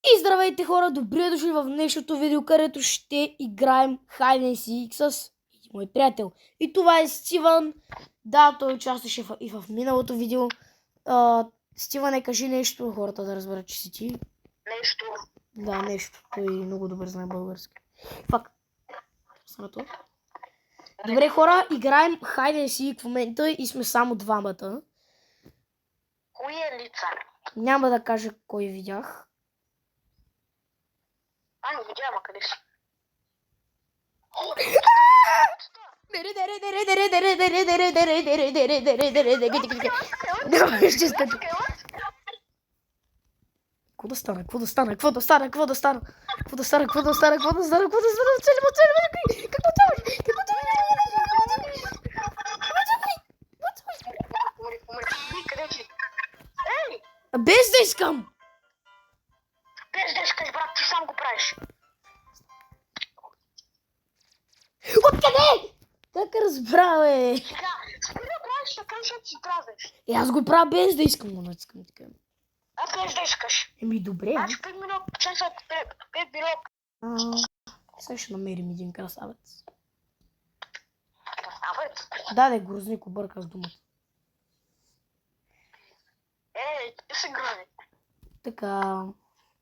И здравейте хора, добре дошли в днешното видео, където ще играем Hide and Seek с мой приятел. И това е Стивън. Да, той участваше и в миналото видео. Стивън, кажи нещо, хората да разберат, че си ти. Нещо. Да, нещо. Той много добре знае български. Фак. Добре хора, играем Hide and Seek в момента и сме само двамата. Кои е лица? Няма да кажа кой видях. Не видя, къде си? Какво да стана? Без да искам! Без да искаш, брат, ти сам го правиш. Откъде? Как разбра, бе? Сега, спри да правиш така, защото си празнеш. Аз го правя без да искам, но не искам така. Без да искаш. Еми добре. Значи 5 минути, часа, 5 минути. Сега ще намерим един красавец. Красавец? Да, грозник, обърках с думата. Ти си грозник. Така,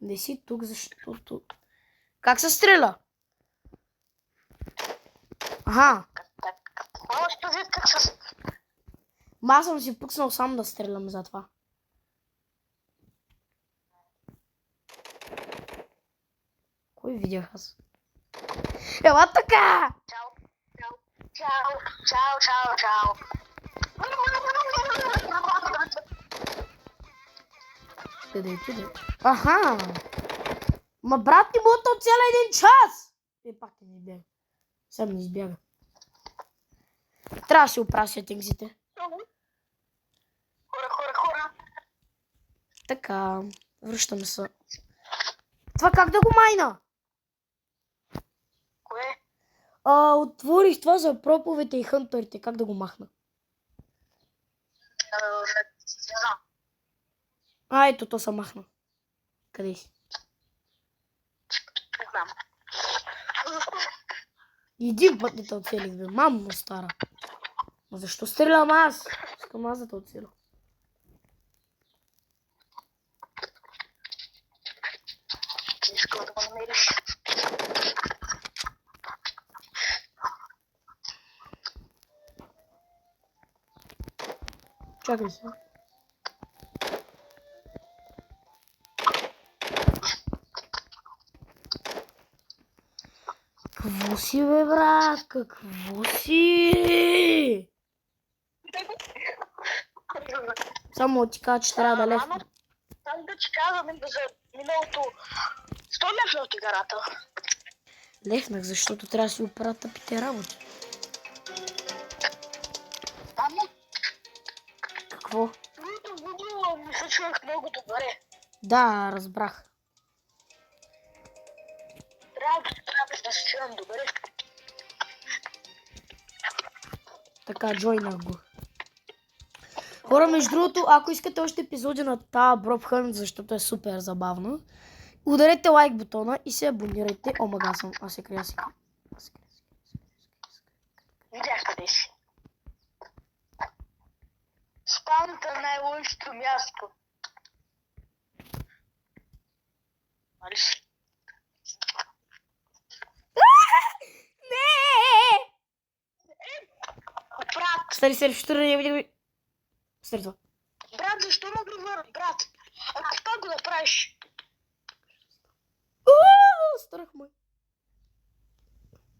не си тук, защото... Как се стреля? Аха. Можеш да видиш как се... Аз съм си пукснал сам да стрелям за това. Кой видях аз? Ела така! Чао. Къде? Аха! Ма брат ни му от цял един час! Пак не избяга. Сега не избяга. Трябва да си оправя сетингсите. Хора. Така, връщаме се. Това как да го майна? Кое? Отворих това за проповете и хънтърите. Как да го махна? Ето, то се махна. Къде си? Не знам. Един път не те оцелих, бе. Мамо стара. Ма защо стрелям аз? Искам аз да те оцеля. Ти искал да го намериш. Чакай се. Какво си, бе, брат? Какво си? Само ти кажа, че трябва да лесна. Там да ти казвам за миналото. 100 лев от играта. Лехнах, защото трябва да си оправя тъпите работи. Какво? Другото видео ми се чувах много добре. Да, разбрах. Трябва да се чувам добре. Така, джойнах го. Хора, между другото, ако искате още епизоди на тази Броб Хънт, защото е супер забавно, ударете лайк бутона и се абонирайте. О, мага съм. Аз се крия. Видях къде си. Спалната най-лънщото място. Нали си? Не! Брат! Стари, Стари това. Брат, защо ме превърна? Брат! Как го направиш? Страх ме.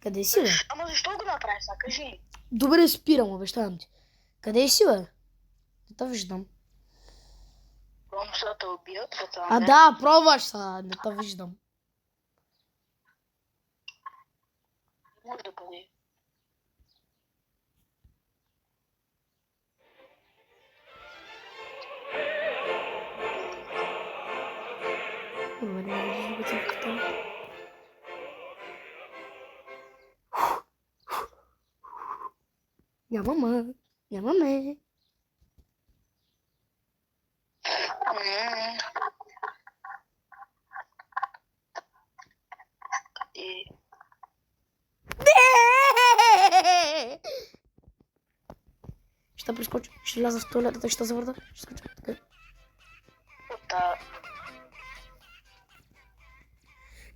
Къде си, бе? Ама защо го направиш? Кажи ми. Добре, спирам, обещавам ти. Къде си, бе? Не те виждам. Пробвам се да те убият. Да, пробваш се. Не те виждам. Може да бъде. Нямаме. Ще прескоча, ще вляза в туалетата, ще завърна, ще скоча. Така. Да.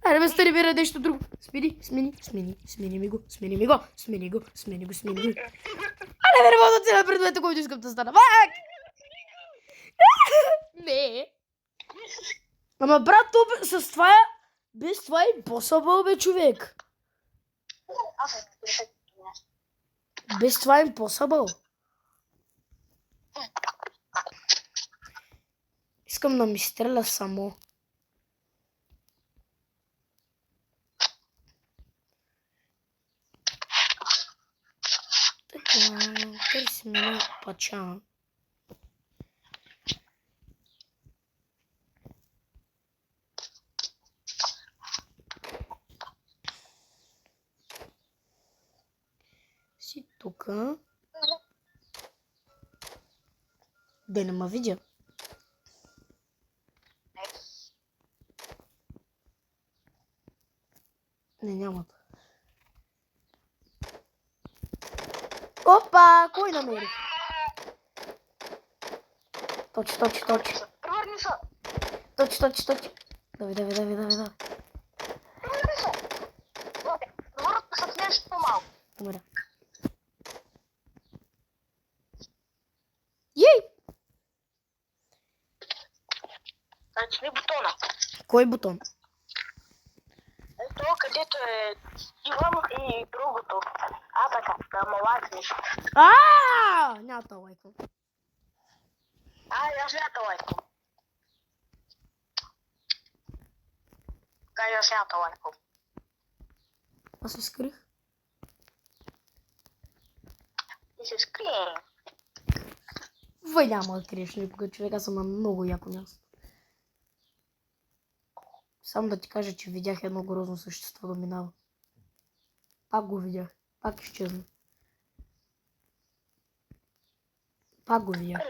Айде ме стари, бира нещо друго. Смени ми го. Айде бе, не мога да целя предмета, който искам да стана. Фак! Не. Ама брат, с това е... Без това е impossible, бе, човек. Аз Без това е impossible. Искам да ми стреля само. Така, търси мене пача. Си тука. Да не ме видя. Не, нямат. Опа! Кой намери? Точи. Превърни се. Точи. Давай. Превърни се. Превърни се в нещо по-малко. Умря. Ей! Значи не бутона. Кой бутон? Ето където е Иван и другото. Така, да ме лайкнеш. Няма да лайквам. Аз няма да лайквам. Аз няма да лайквам. Аз се скрих. И се скрие. Вай няма да криеш никога, човек, аз съм на много яко място. Само да ти кажа, че видях едно грозно същество да минава. Пак го видях. Пак изчезна. Пак го видях.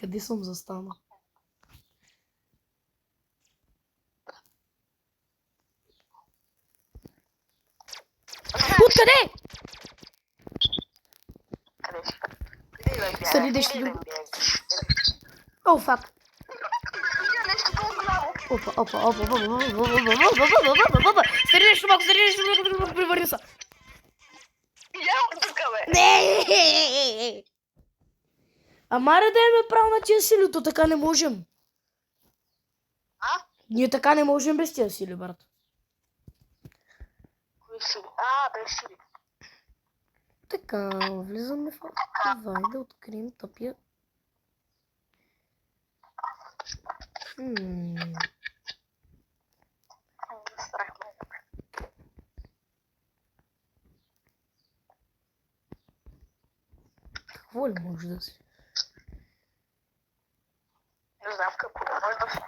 Къде съм застанал? Откъде? Къде си? Къде да бягаш? Съди нещо друго. О, фак. Нещо по-голямо. Опа. Стари нещо малко, превърни се. Няма тук, бе. Не! Ама да имаме право на тия сили, то така не можем. Ние така не можем без тия сили, брат. Кои сили? Без сили. Така, влизаме в... Давай да открием тъпия. Страх ме. Какво ли може да си? Не знам какво да може да се.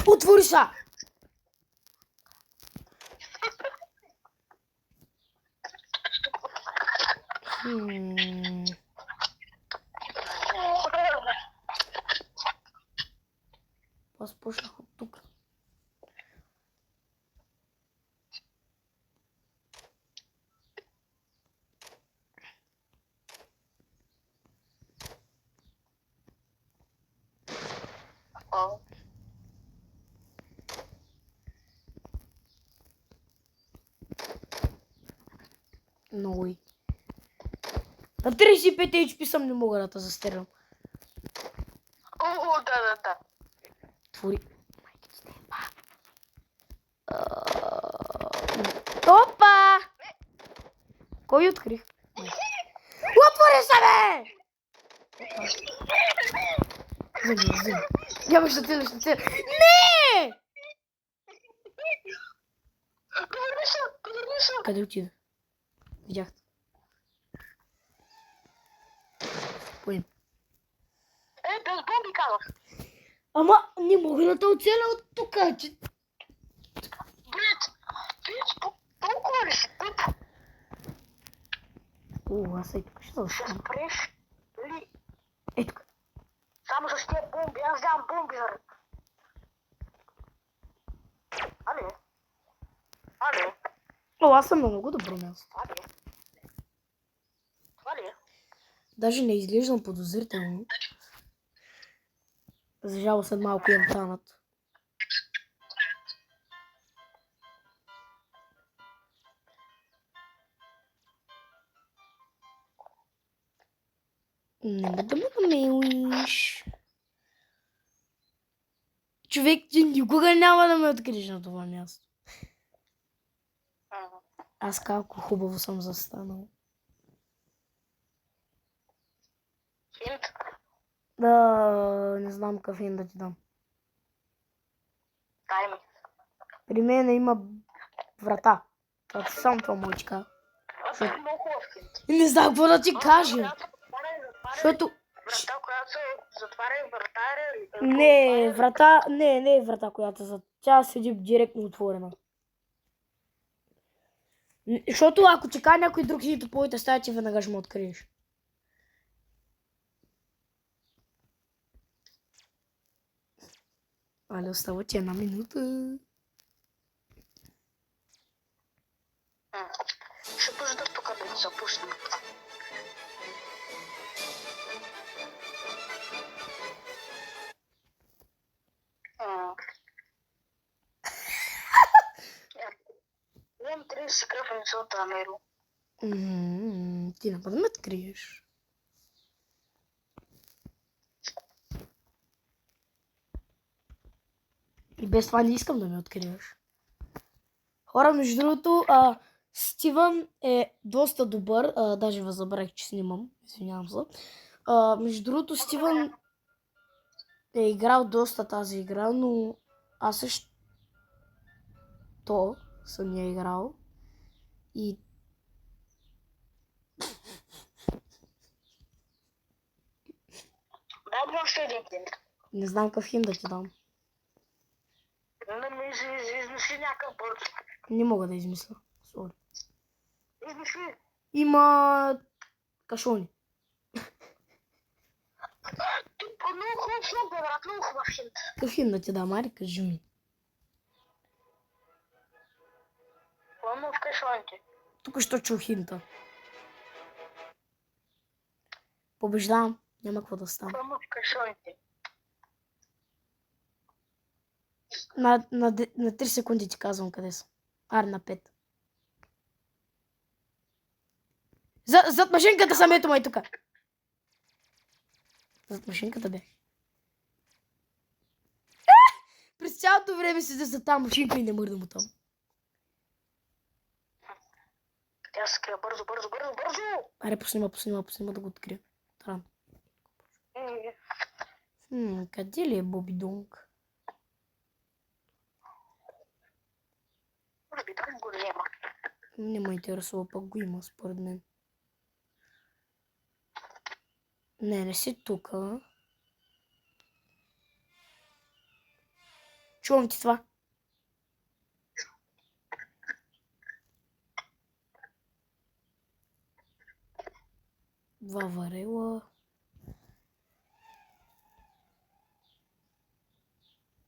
Отвори са! Аз почнах от тук. Много и. На 35 HP съм, не мога да те застрелям. Да. Твори. Опа! Кой открих? Отвори се, бе! Вземи. Няма ще целя. Не! Повърни се. Къде отида? Видяхте. Поем. Без бомби казах. Ама не мога да те оцеля от тук, че... Бред, толкова ли си тъп? Аз и тук ще заощам. Спреш ли Е, тук. Само с тия бомби, аз вземам бомби заради. Али? Али? О, аз съм на много добро място. Али? Али? Даже не изглеждам подозрително. За жалост след малко им танат. Няма да ме намелиш. Човек, ти никога няма да ме откриеш на това място. Аз колко хубаво съм застанал. Хинт? Да, не знам какъв хинт да ти дам. Дай ми. При мен има врата. Това ти сам това му кажа. Това е много хубав хинт. Не знам какво да ти кажа. Защото... Врата, която се затваря и врата е... Не, врата, не е врата, която за... Тя седи директно отворена. Защото ако ти кажа някой друг хинт от твоите стая, ти веднага ще му откриеш. Але остава ти една минута. Ще пожда тук да се запусна. Имам 30 кръвници от Амеро. Ти няма да ме откриеш. И без това не искам да ме откриеш. Хора, между другото, Стивън е доста добър. Даже възбрах, че снимам. Извинявам се. Между другото, Стивън е играл доста тази игра, но аз също съм я играл. И Дай ми още един хинт. не знам какъв хинт да ти дам. Да ми измисли някакъв бързо. Не мога да измисля. Sorry. Измисли. Има кашони. Много хубав хинт, бе, брат, много хубав хинт. Какъв хинт да ти дам, Ари, кажи ми. Пълно в кашоните. Тук ще чух хинта. Побеждавам. Няма какво да стане. Пълно в кашоните. На 3 секунди ти казвам къде са. Ари, на 5. Зад машинката съм, ето май тук. Зад машинката бе. През цялото време седя за тази машинка и не мърдам от там. Тя се скрия бързо, бързо, бързо, бързо! Аре, поснима да го открия. Тран. Къде ли е Боби Донг? Боби Донг го няма. Не ме интересува, пък го има според мен. Не си тука. Чувам ти това. Два варела.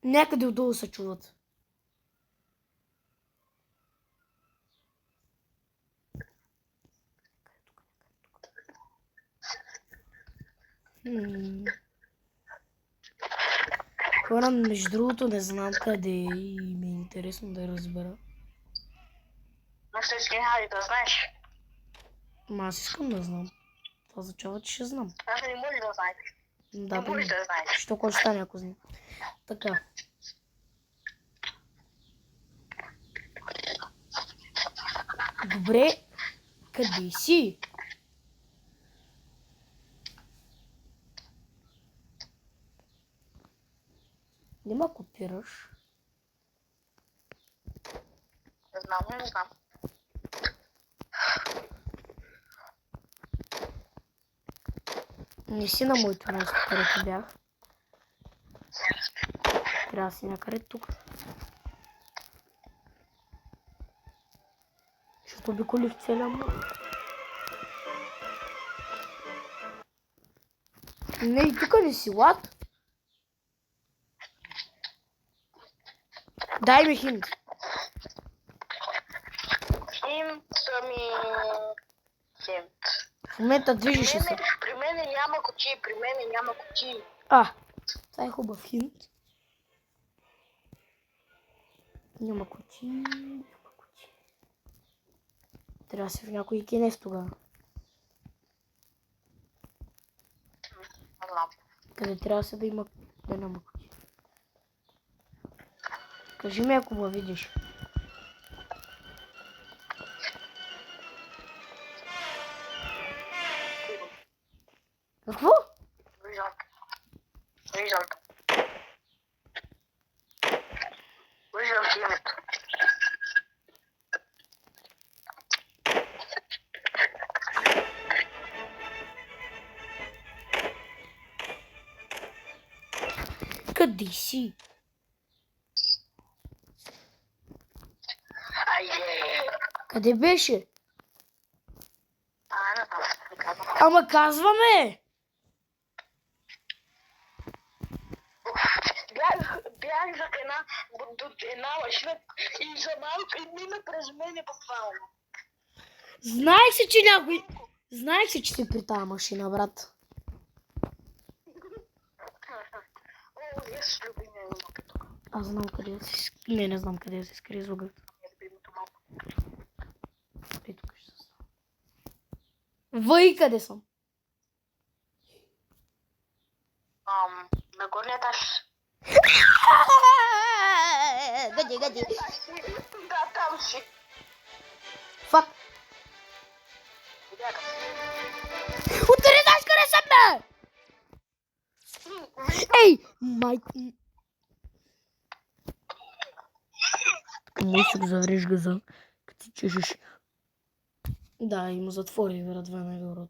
Някъде отдолу се чуват. Хора, между другото, не знам къде е и ми е интересно да разбера. Но ще искай да знаеш. Ма аз искам да знам. Това означава, че ще знам. Аз не можеш да знаеш. Да, Не можеш да знаеш. що кой ще стане, ако знам. Така. Добре, къде си? Не ма копираш. Не знам. Не си на моето място, където бях. Трябва да си някъде тук. Защото обиколих целия му. Не, и тук не си лад. Дай ми хинт. Хинт ми... Хинт. В момента движиш се. При мене няма кутии, при мене няма кутии. Това е хубав хинт. Няма кутии. Трябва да си в някой кинев тогава. Къде трябва да има... Да няма кутии. Кажи ми, ако го видиш. Какво? Виждам. Виждам името. Къде си? Айде. Къде беше? Не знам. Ама казваме! Бях за една машина и за малко и мина през мене буквално. Знаех се, че някой... Знаех се, че си при тази машина, брат. О, yes, любимия ми тук. Аз знам къде си... Не знам къде се скри звукът. И тук ще се става. Въй, къде съм? На горния етаж. Гади. Да, там си. Фак. Утре знаеш къде съм, бе! Ей, майко... Може да завреш газа, като ти чешеш. Да, и му затвори вратва на город.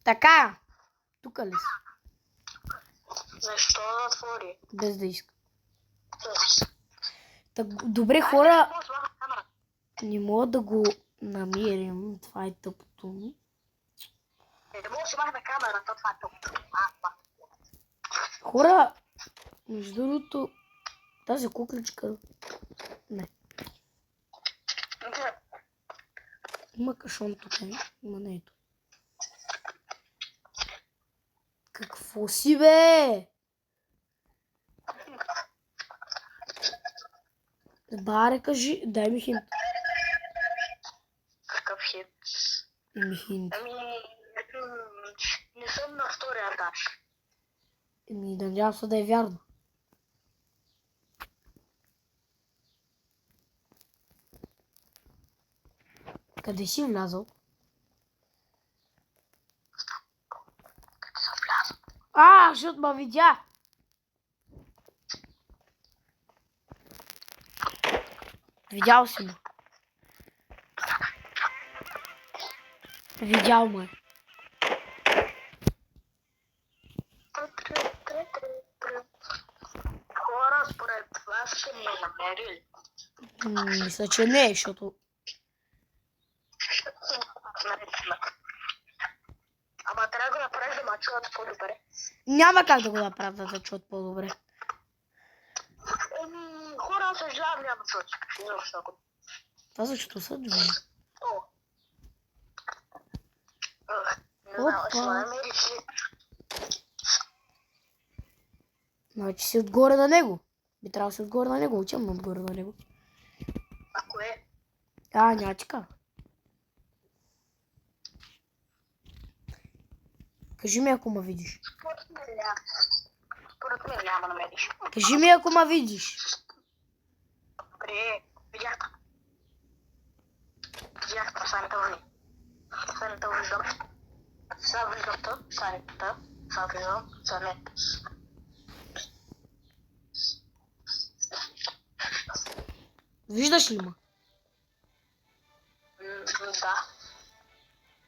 Така, тук ли си? Защо затвори? Без да иска. Добре, хора, не мога да го намерим. Това е тъпото. Не мога да си махна камерата, това е тъпото. Хора, между другото, тази кукличка... Не. Има кашон тук, има не ето. Какво си, бе? Баре, кажи, дай ми хинт. Какъв хит? Еми хинт. Не съм на втория етаж. Еми, надявам се да е вярно. Къде си влязъл? Къде съм влязъл? Защото ме видя. Видял си ме. Видял ме. Хора, според вас ще ме намерили. Мисля, че не, защото... Ама трябва да го направиш да ме чуват по-добре. Няма как да го направя да чуят по-добре. Хора, съжалявам, няма чуват. Това защото са две. Не знам, ще ме намериш. Значи си отгоре на него. Би трябвало да си отгоре на него. Учам отгоре на него. А кое? Няма ти как. Кажи ми, ако ме видиш. Според мен няма да намериш. Кажи ми, ако ме видиш. Добре, видях. Видях, санта виждам. Санта виждам. Са виждам то, санта. Са виждам, санет. Виждаш ли ме? Да.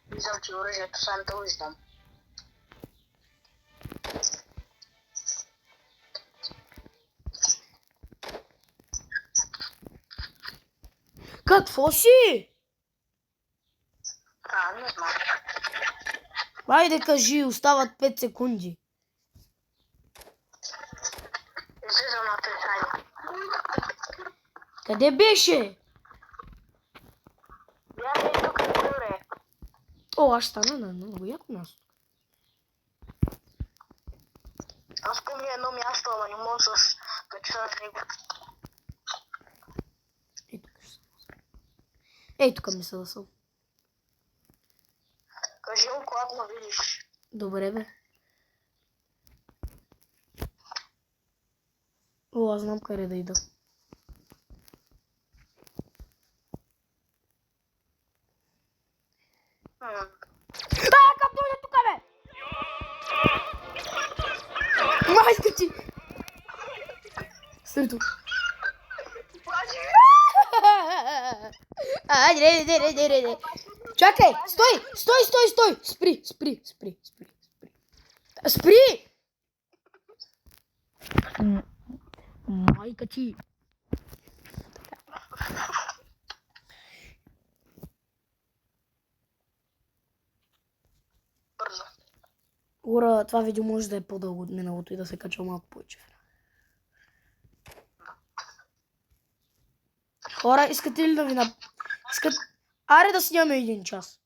Виждам ти оръжието, санта виждам. Какво си? Не знам. Хайде кажи, остават 5 секунди. Излизам на хайде. Къде беше? Бяха и тук, добре. О, аз стана на много яко място. Аз помня едно място, ама не мога да се кача на него. Ей, тук ми се да съм. Кажи му, когато ме видиш. Добре, бе. О, аз знам къде да ида. Как дойде тук, бе? Майка ти! Стой тук. Не. Чакай! Стой! Спри! Майка ти! Бързо. Ура, това видео може да е по-дълго от миналото и да се качва малко повече. Хора, искате ли да ви Аре да снимаме 1 час.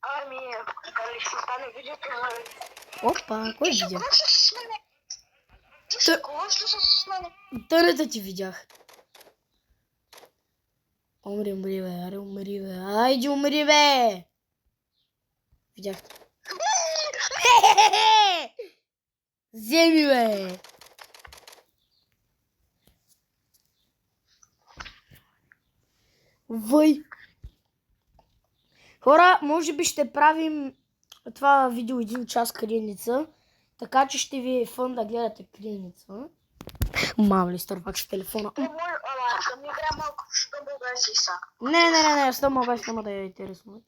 Ами, дали ще стане видеото на... Опа, кой видя? Ти ще говориш ли с мене? Търата ти видях. Умри, бе, аре, умри, бе. Айде, умри, бе! Видях те. Вземи, бе! Въй! Хора, може би ще правим това видео 1 час криеница, така че ще ви е фън да гледате криеница. Мам ли, стървак в телефона. Ама, да ми игра малко в Stumble Guys и са. Не, Stumble Guys няма да е интересно.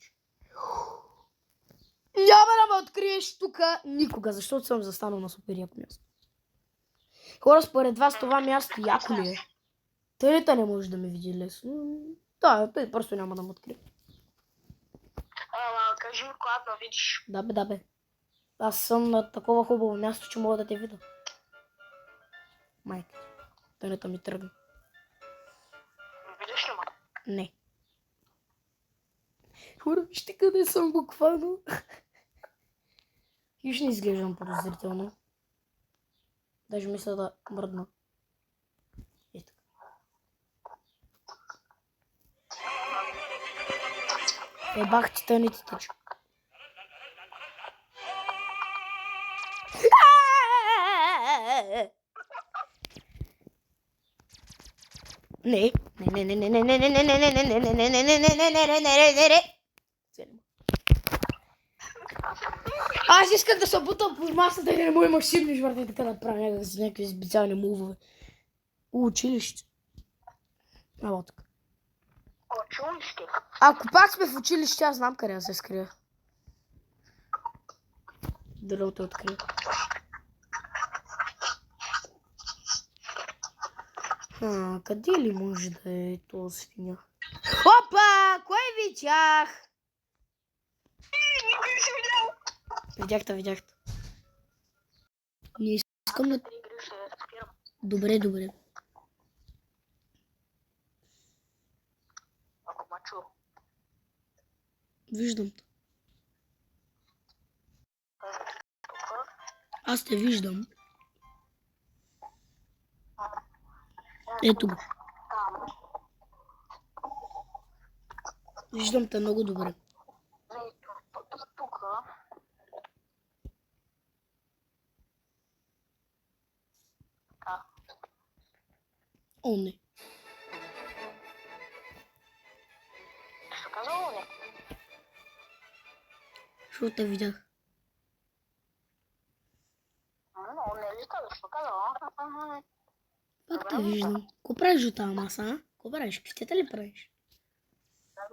Няма да ме откриеш тука никога, защото съм застанал на супер яко място. Хора, според вас това място яко ли е? Тъйта не може да ме види лесно. Да, той просто няма да ме открие. Кажи ми, когато видиш. Да бе. Аз съм на такова хубаво място, че мога да те видя. Майка, тъйната ми тръгна. Видиш ли ма? Не. Хора, вижте къде съм буквално. Виж, не изглеждам подозрително. Даже мисля да мръдна. Е така. Бах ти тъните тъча. Не. Аз исках да се бутам под масата и не му има силни жвърти, така да правя някакви специални мувове. Училище. Ало така. Училище? Ако пак сме в училище, аз знам къде да се скрия. Дали те открия. Къде ли може да е този свиня? Опа! Кой видях? Видях. Не искам да... Добре. Ако ма чу. Виждам те. Аз те виждам. Ето го. Виждам те много добре. Тук. О, не. Що казало не? Защото те видях. Но не ли каза, що казало? Пак те виждам. Ко правиш от тази маса, а? Ко правиш? Пистета ли правиш? Дай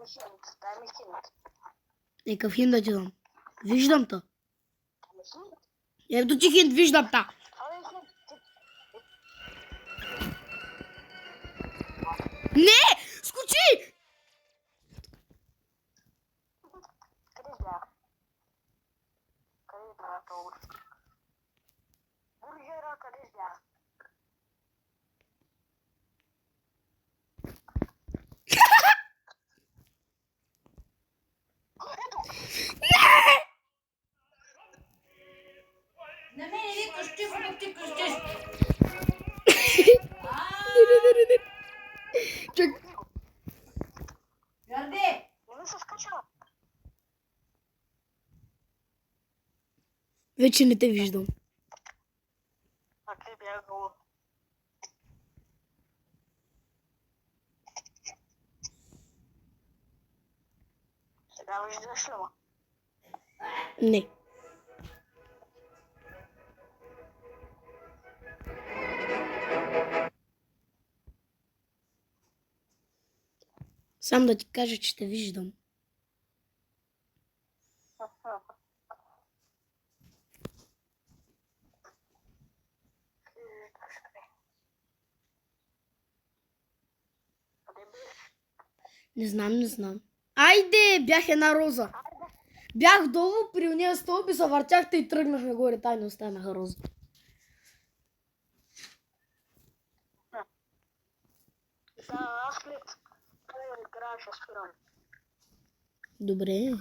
ми хинт. Какъв хинт да ти дам? Виждам те. Ето ти хинт, виждам те. Не! Мълчи! Къде бях? Къде бях това? Бургера, къде бях? На мен ли кръщиш, пък ти кръщиш? Не. Чак. Гърди! Не ми се скача. Вече не те виждам. А къде бях гол? Сега виждаш ли ма? Не. Сам да ти кажа, че те виждам. Къде бях? Не знам. Айде, бях една роза. Бях долу при уния стълб и се въртяхте и тръгнах нагоре. Тайно останаха роза. Да, аз след това играя ще спирам. Добре.